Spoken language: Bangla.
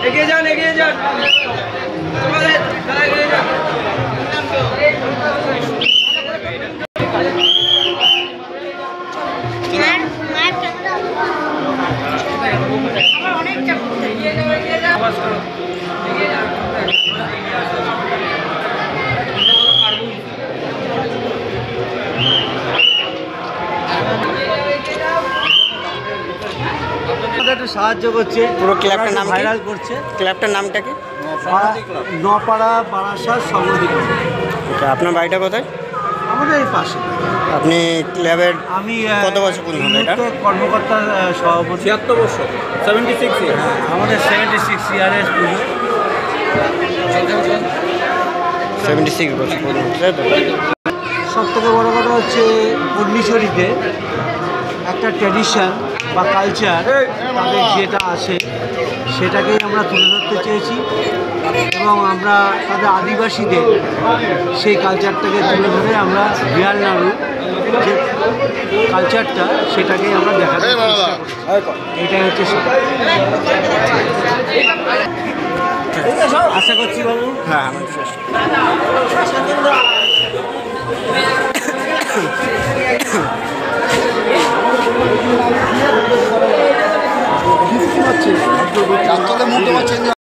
এগিয়ে যান এগিয়ে যান সাহায্য করছে পুরো ক্লাবটার নাম ভাইরাল করছে। ক্লাবটার নামটা কি? নপাড়া বারাসাত সমৃদ্ধি। আপনার বাড়িটা কোথায়? আমাদের এই পাশে। আপনি ক্লাবের আমি কত বছর পূর্ণ হলো এটা? কর্মকর্তার সভাপতি। 76 বছর 76 আমাদের 76 ইয়ারের পুজো। 76 বছর পূর্ণ হচ্ছে। সব থেকে বড় কথা হচ্ছে পূর্ণিচরিতে একটা ট্র্যাডিশন বা কালচার তাদের যেটা আছে সেটাকেই আমরা তুলে ধরতে চেয়েছি এবং আমরা তাদের আদিবাসীদের সেই কালচারটাকে তুলে ধরে আমরা বিহার নাড়ু যে কালচারটা সেটাকেই আমরা দেখাতে চেষ্টা করছি। এটাই হচ্ছে আশা করছি বাবু। হ্যাঁ,